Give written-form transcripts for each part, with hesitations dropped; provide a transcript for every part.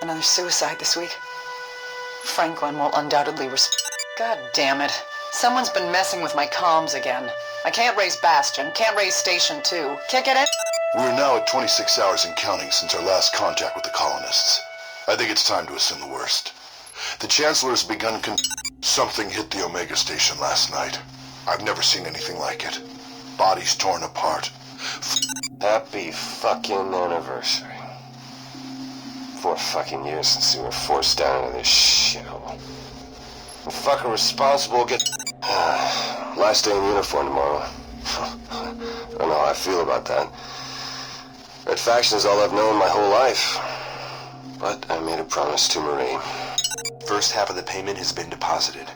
Another suicide this week. Franklin will undoubtedly God damn it. Someone's been messing with my comms again. I can't raise Bastion, can't raise Station 2. Can't get it. We're now at 26 hours and counting since our last contact with the colonists. I think it's time to assume the worst. The Chancellor has begun Something hit the Omega Station last night. I've never seen anything like it. Bodies torn apart. Happy fucking anniversary. 4 fucking years since we were forced down into this shithole. The fucker responsible get... Last day in uniform tomorrow. I don't know how I feel about that. Red faction is all I've known my whole life. But I made a promise to Marie. First half of the payment has been deposited.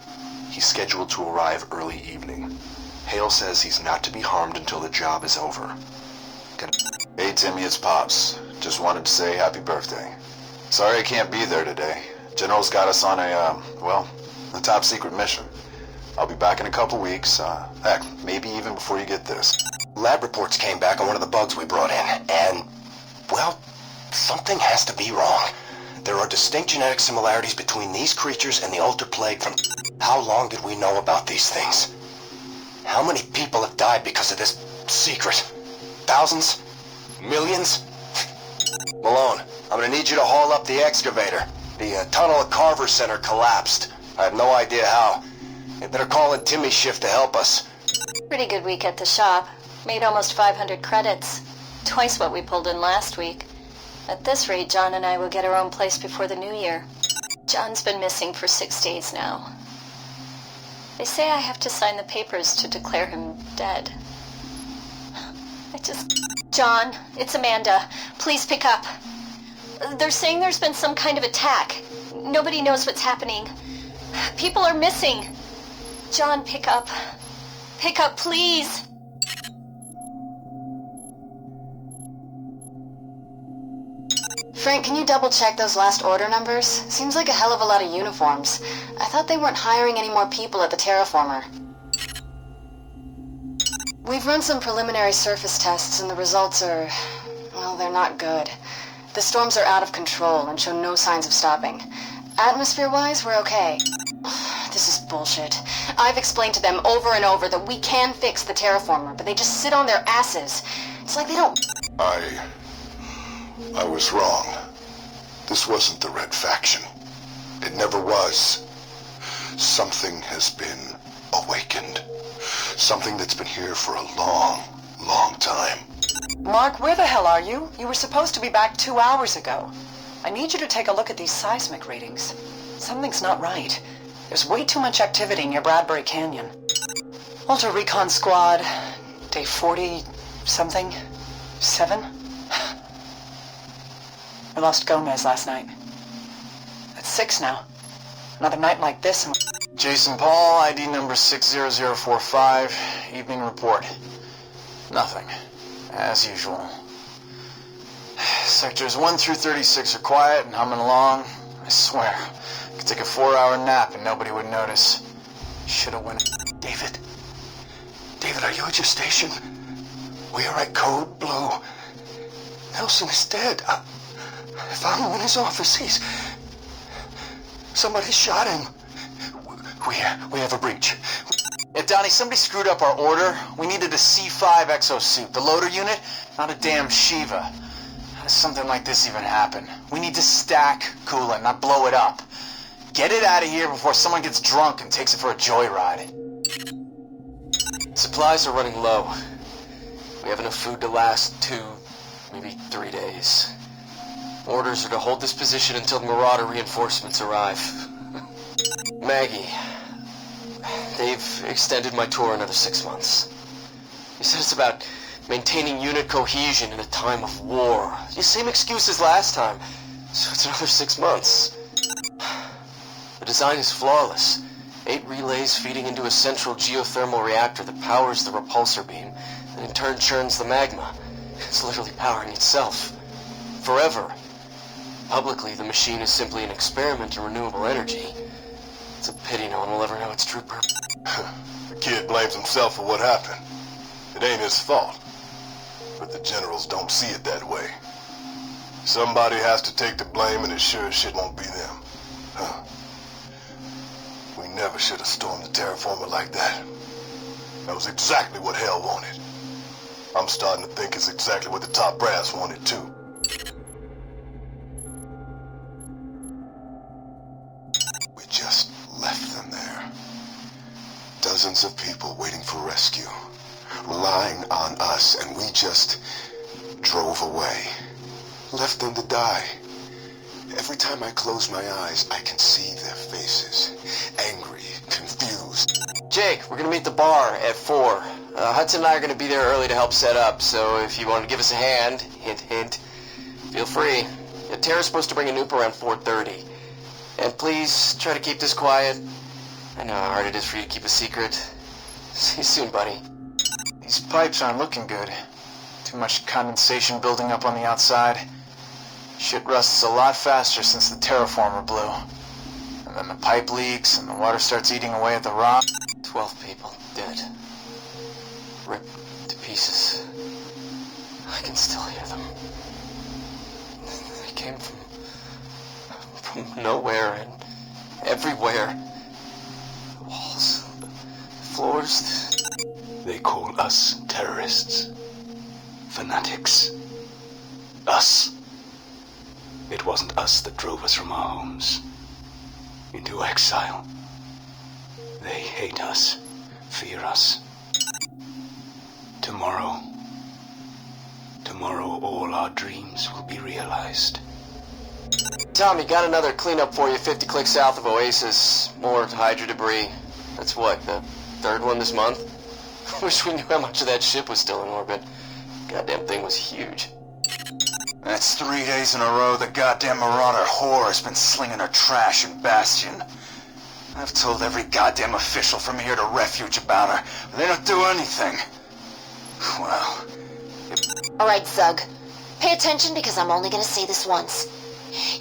He's scheduled to arrive early evening. Hale says he's not to be harmed until the job is over. Hey Timmy, it's Pops. Just wanted to say happy birthday. Sorry I can't be there today. General's got us on a top secret mission. I'll be back in a couple weeks. Heck, maybe even before you get this. Lab reports came back on one of the bugs we brought in, and, well, something has to be wrong. There are distinct genetic similarities between these creatures and the Alter Plague from... How long did we know about these things? How many people have died because of this secret? Thousands? Millions? Malone, I'm gonna need you to haul up the excavator. The tunnel at Carver Center collapsed. I have no idea how. You better call in Timmy's shift to help us. Pretty good week at the shop. Made almost 500 credits. Twice what we pulled in last week. At this rate, John and I will get our own place before the new year. John's been missing for 6 days now. They say I have to sign the papers to declare him dead. John, it's Amanda. Please pick up. They're saying there's been some kind of attack. Nobody knows what's happening. People are missing. John, pick up. Pick up, please. Frank, can you double-check those last order numbers? Seems like a hell of a lot of uniforms. I thought they weren't hiring any more people at the Terraformer. We've run some preliminary surface tests, and the results are... well, they're not good. The storms are out of control and show no signs of stopping. Atmosphere-wise, we're okay. This is bullshit. I've explained to them over and over that we can fix the Terraformer, but they just sit on their asses. It's like they don't... I was wrong. This wasn't the Red Faction. It never was. Something has been awakened. Something that's been here for a long, long time. Mark, where the hell are you? You were supposed to be back 2 hours ago. I need you to take a look at these seismic readings. Something's not right. There's way too much activity near Bradbury Canyon. Ultra Recon Squad, day 40-something? 7? We lost Gomez last night. That's 6 now. Another night like this and... Jason Paul, ID number 60045, evening report. Nothing. As usual. Sectors 1 through 36 are quiet and humming along. I swear, I could take a 4-hour nap and nobody would notice. Should've went... David? David, are you at your station? We are at Code Blue. Nelson is dead. I found him in his office. Somebody shot him. We have a breach. Yeah, Donnie, somebody screwed up our order. We needed a C5 exosuit. The loader unit, not a damn Shiva. How does something like this even happen? We need to stack coolant, not blow it up. Get it out of here before someone gets drunk and takes it for a joyride. Supplies are running low. We have enough food to last 2, maybe 3 days. Orders are to hold this position until Marauder reinforcements arrive. Maggie, they've extended my tour another 6 months. He said it's about maintaining unit cohesion in a time of war. The same excuse as last time, so it's another 6 months. The design is flawless. 8 relays feeding into a central geothermal reactor that powers the repulsor beam, and in turn churns the magma. It's literally powering itself. Forever. Publicly, the machine is simply an experiment in renewable energy. It's a pity no one will ever know its true purpose. The kid blames himself for what happened. It ain't his fault. But the generals don't see it that way. Somebody has to take the blame, and it sure as shit won't be them. Huh. We never should have stormed the terraformer like that. That was exactly what hell wanted. I'm starting to think it's exactly what the top brass wanted, too. We just left them there. Dozens of people waiting for rescue, relying on us, and we just drove away. Left them to die. Every time I close my eyes, I can see their faces. Angry, confused. Jake, we're gonna meet the bar at 4. Hudson and I are gonna be there early to help set up, so if you want to give us a hand, hint hint, feel free. Tara's supposed to bring a Noop around 4:30. And please, try to keep this quiet. I know how hard it is for you to keep a secret. See you soon, buddy. These pipes aren't looking good. Too much condensation building up on the outside. Shit rusts a lot faster since the terraformer blew. And then the pipe leaks, and the water starts eating away at the rock. 12 people dead. Ripped to pieces. I can still hear them. They came from nowhere and everywhere. The walls, the floors. They call us terrorists. Fanatics. Us. It wasn't us that drove us from our homes into exile. They hate us, fear us. Tomorrow all our dreams will be realized. Tommy, got another cleanup for you 50 clicks south of Oasis. More Hydra debris. That's what, the 3rd one this month? Wish we knew how much of that ship was still in orbit. Goddamn thing was huge. That's 3 days in a row the goddamn Marauder whore has been slinging her trash in Bastion. I've told every goddamn official from here to refuge about her, but they don't do anything. Well... Alright, Zug. Pay attention because I'm only gonna say this once.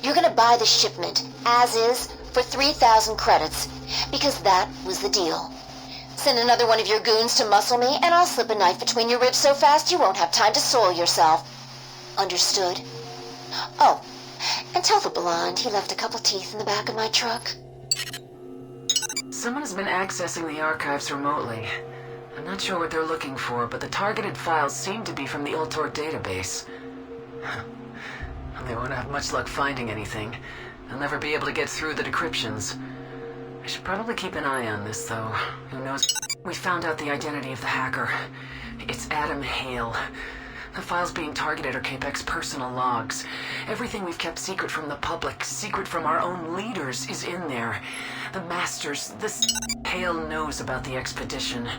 You're gonna buy the shipment, as is, for 3,000 credits, because that was the deal. Send another one of your goons to muscle me, and I'll slip a knife between your ribs so fast you won't have time to soil yourself. Understood? Oh, and tell the blonde he left a couple teeth in the back of my truck. Someone has been accessing the archives remotely. I'm not sure what they're looking for, but the targeted files seem to be from the Ultor database. They won't have much luck finding anything. They'll never be able to get through the decryptions. I should probably keep an eye on this, though. Who knows? We found out the identity of the hacker. It's Adam Hale. The files being targeted are Capek's personal logs. Everything we've kept secret from the public, secret from our own leaders, is in there. The Masters, Hale knows about the expedition.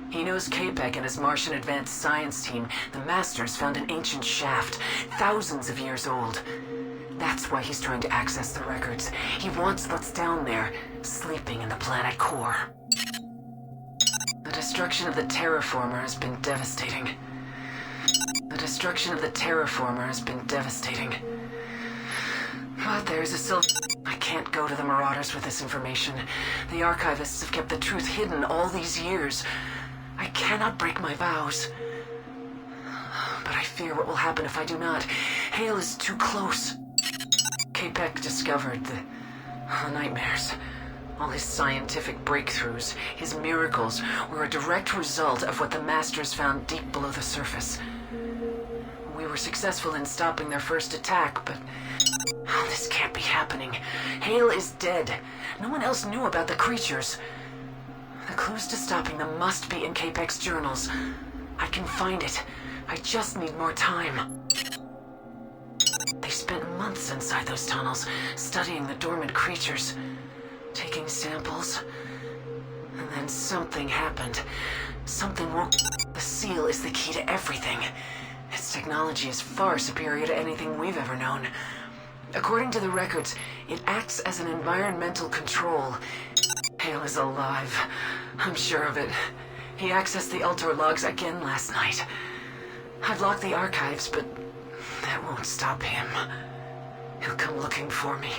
He knows Capek and his Martian advanced science team. The Masters found an ancient shaft, thousands of years old. That's why he's trying to access the records. He wants what's down there, sleeping in the planet core. The destruction of the terraformer has been devastating. But there's a silver... I can't go to the Marauders with this information. The archivists have kept the truth hidden all these years. I cannot break my vows. But I fear what will happen if I do not. Hale is too close. Capek discovered the nightmares. All his scientific breakthroughs, his miracles, were a direct result of what the Masters found deep below the surface. We were successful in stopping their first attack, but... this can't be happening. Hale is dead. No one else knew about the creatures. The clues to stopping them must be in Capek's journals. I can find it. I just need more time. They spent months inside those tunnels, studying the dormant creatures, taking samples. And then something happened. Something woke... The seal is the key to everything. Its technology is far superior to anything we've ever known. According to the records, it acts as an environmental control. Hale is alive. I'm sure of it. He accessed the Ultor logs again last night. I've locked the archives, but that won't stop him. He'll come looking for me.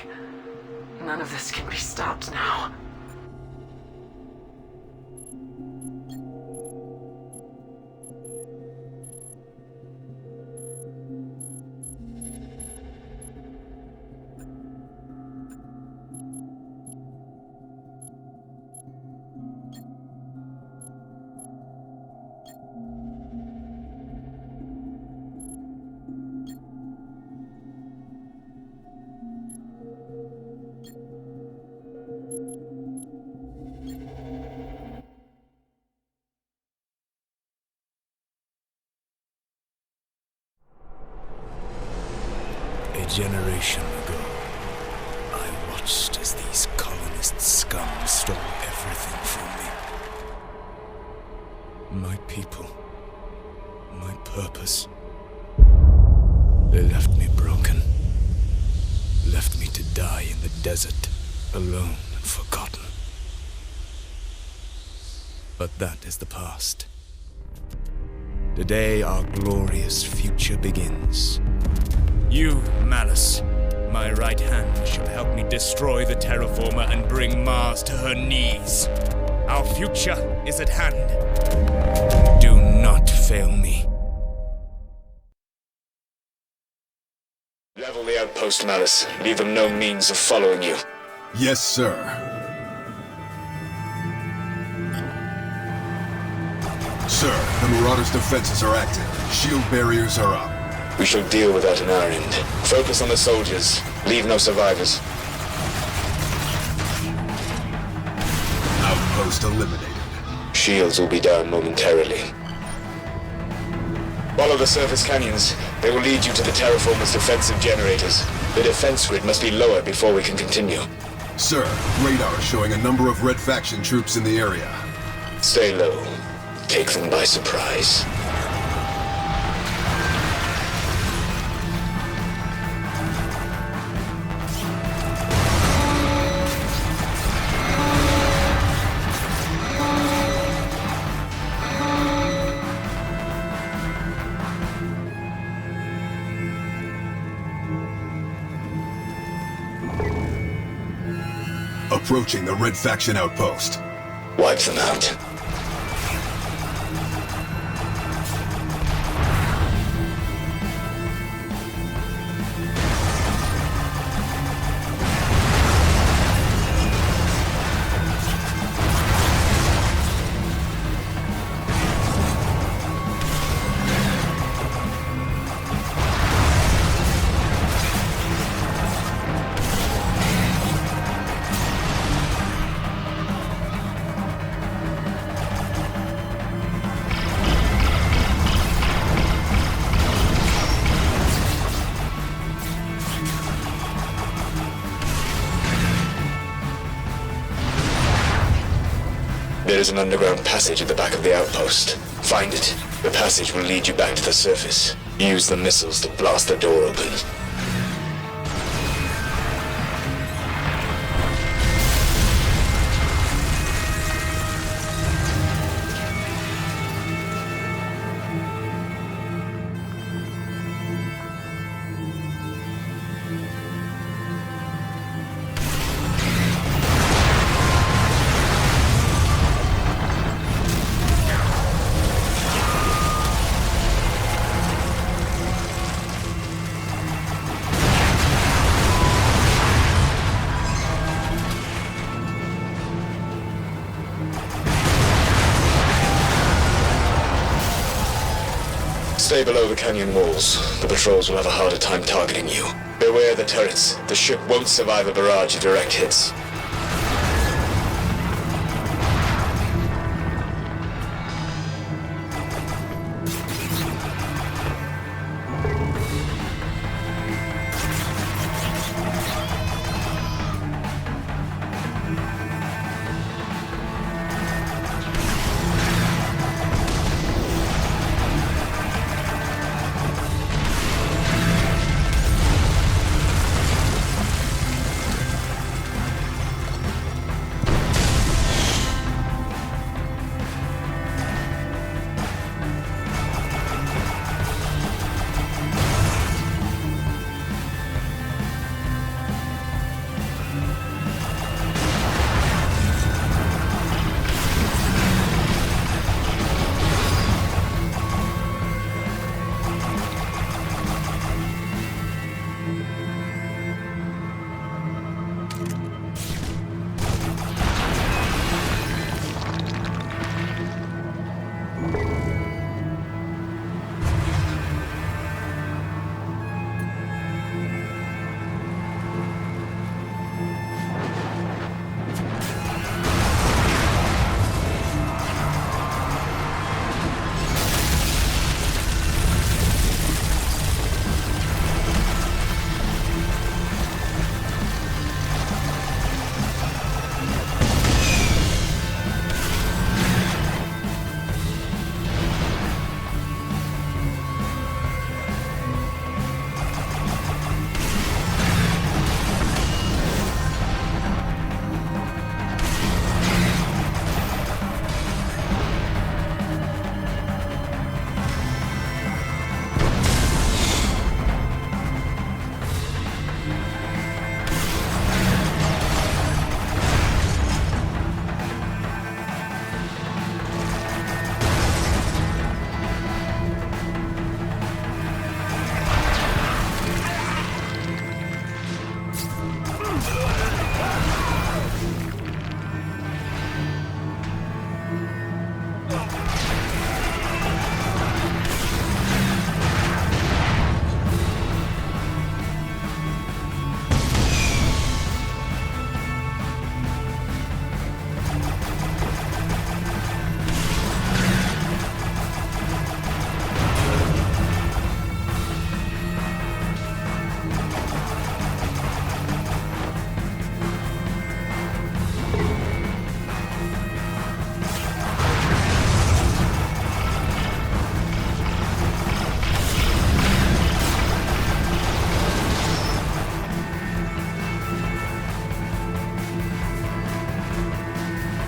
None of this can be stopped now. generation ago, I watched as these colonist scum stole everything from me. My people, my purpose. They left me broken. Left me to die in the desert, alone and forgotten. But that is the past. Today our glorious future begins. You, Malice, my right hand, shall help me destroy the terraformer and bring Mars to her knees. Our future is at hand. Do not fail me. Level the outpost, Malice. Leave them no means of following you. Yes, sir. Sir, the Marauders' defenses are active. Shield barriers are up. We shall deal with that on our end. Focus on the soldiers. Leave no survivors. Outpost eliminated. Shields will be down momentarily. Follow the surface canyons. They will lead you to the terraformer's defensive generators. The defense grid must be lowered before we can continue. Sir, radar showing a number of Red Faction troops in the area. Stay low. Take them by surprise. Approaching the Red Faction outpost. Wipe them out. There is an underground passage at the back of the outpost. Find it. The passage will lead you back to the surface. Use the missiles to blast the door open. Stay below the canyon walls. The patrols will have a harder time targeting you. Beware the turrets. The ship won't survive a barrage of direct hits.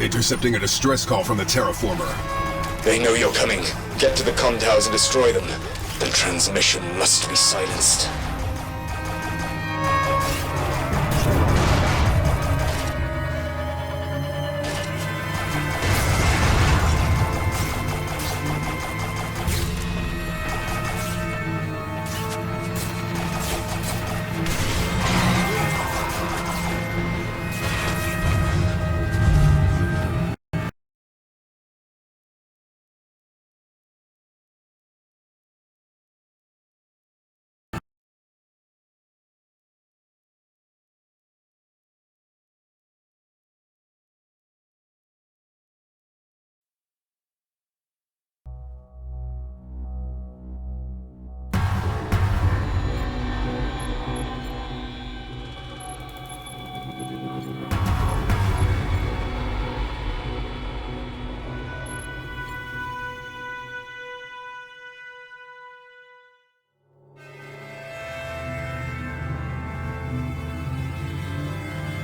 Intercepting a distress call from the terraformer. They know you're coming. Get to the comm towers and destroy them. The transmission must be silenced.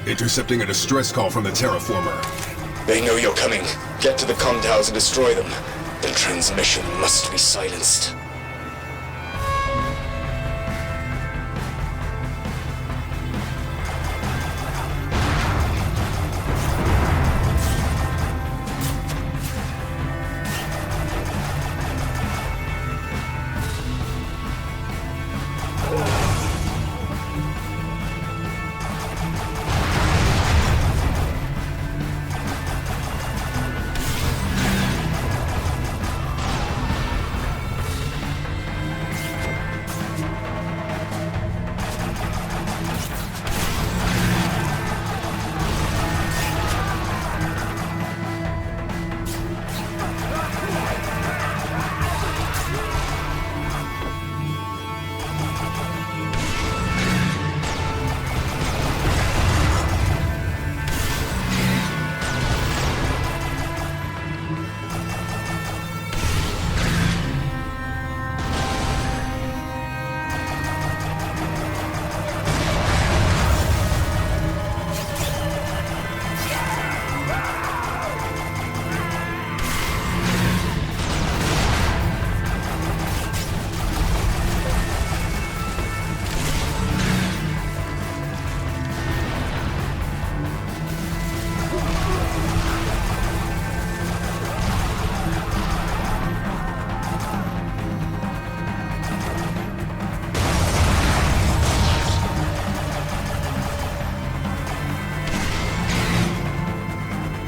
Intercepting a distress call from the terraformer. They know you're coming. Get to the comm towers and destroy them. The transmission must be silenced.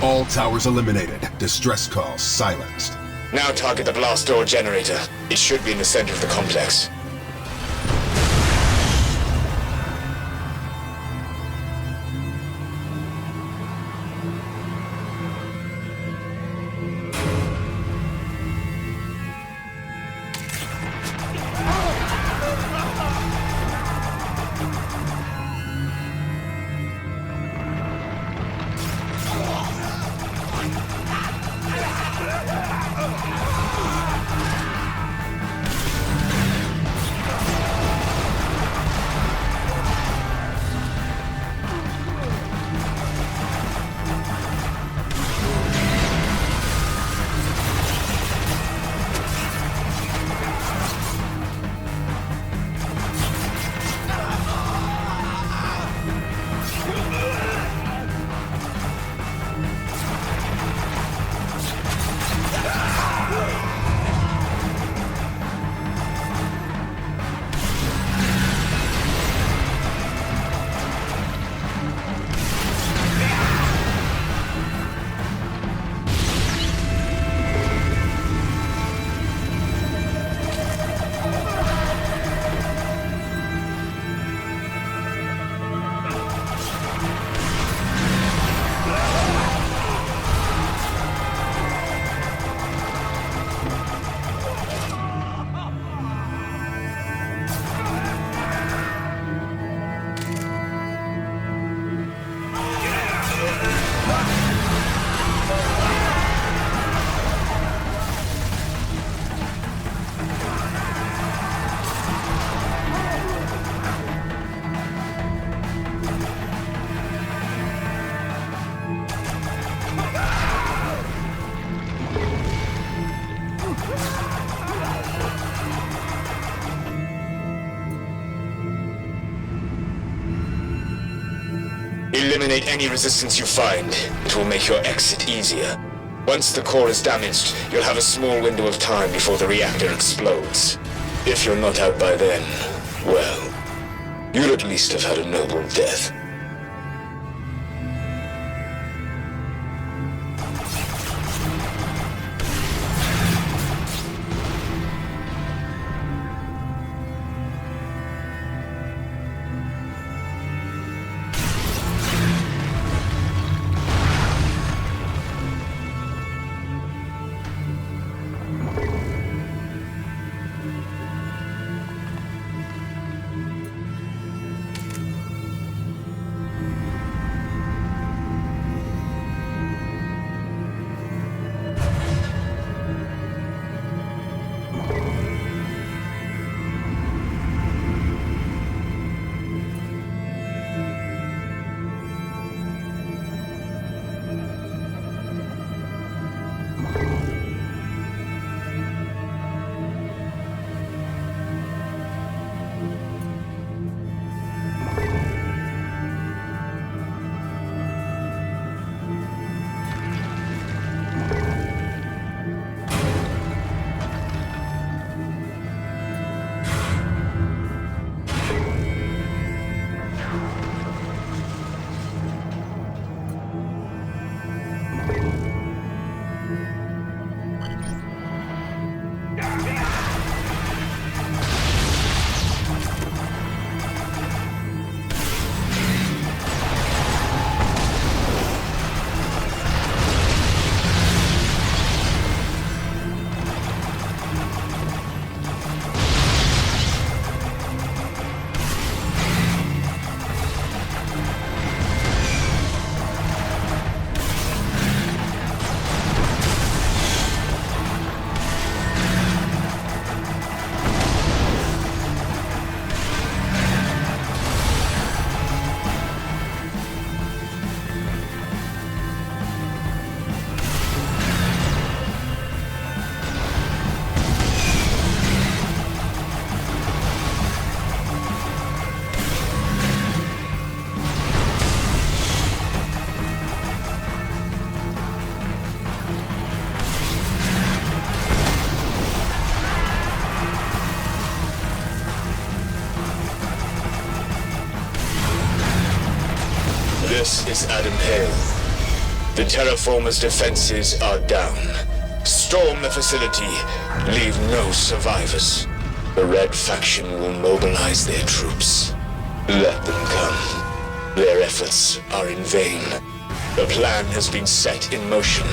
All towers eliminated. Distress calls silenced. Now target the blast door generator. It should be in the center of the complex. Eliminate any resistance you find. It will make your exit easier. Once the core is damaged, you'll have a small window of time before the reactor explodes. If you're not out by then, well, you'll at least have had a noble death. This is Adam Hale. The Terraformers' defenses are down. Storm the facility. Leave no survivors. The Red Faction will mobilize their troops. Let them come. Their efforts are in vain. The plan has been set in motion.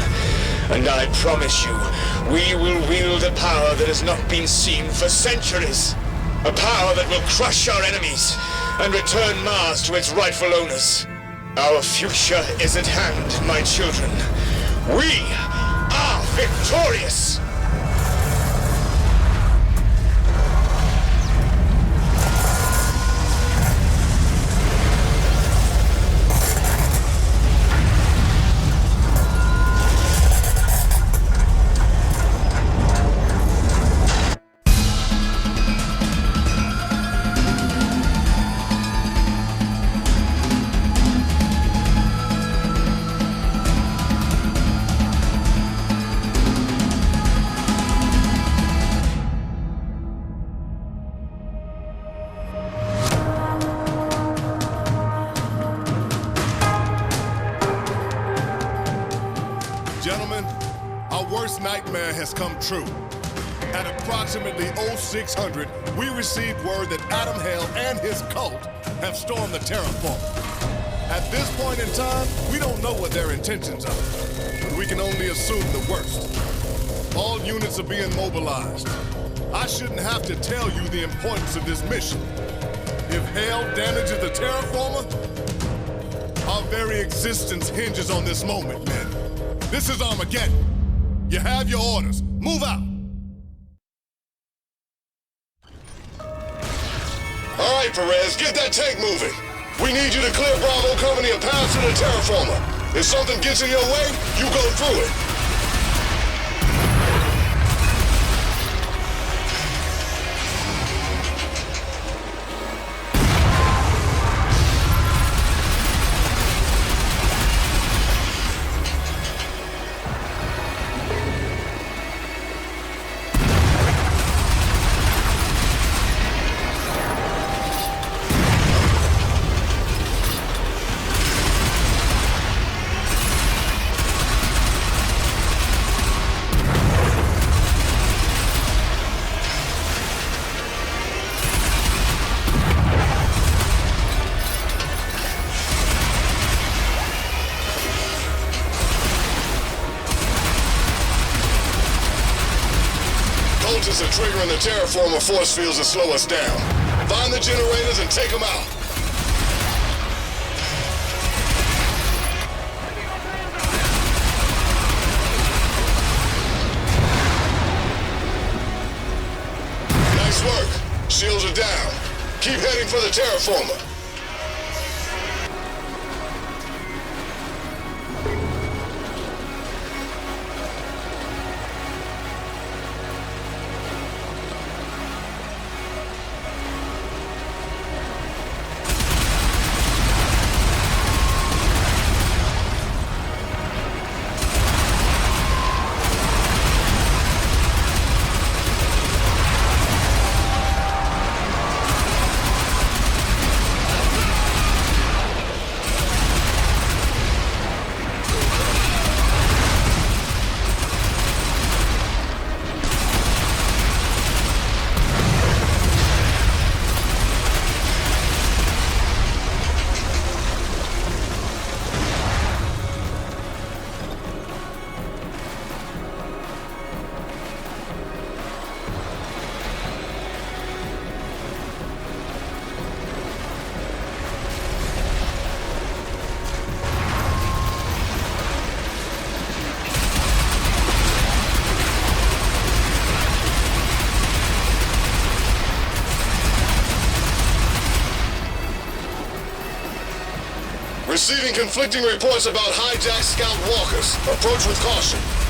And I promise you, we will wield a power that has not been seen for centuries. A power that will crush our enemies and return Mars to its rightful owners. Our future is at hand, my children. We are victorious! Gentlemen, our worst nightmare has come true. At approximately 0600, we received word that Adam Hale and his cult have stormed the terraform. At this point in time, we don't know what their intentions are, but we can only assume the worst. All units are being mobilized. I shouldn't have to tell you the importance of this mission. If Hale damages the terraformer, our very existence hinges on this moment, men. This is Armageddon. You have your orders. Move out. All right, Perez, get that tank moving. We need you to clear Bravo Company a path to the terraformer. If something gets in your way, you go through it. forces are triggering the terraformer force fields to slow us down. Find the generators and take them out. Nice work. Shields are down. Keep heading for the terraformer. Receiving conflicting reports about hijacked scout walkers. Approach with caution.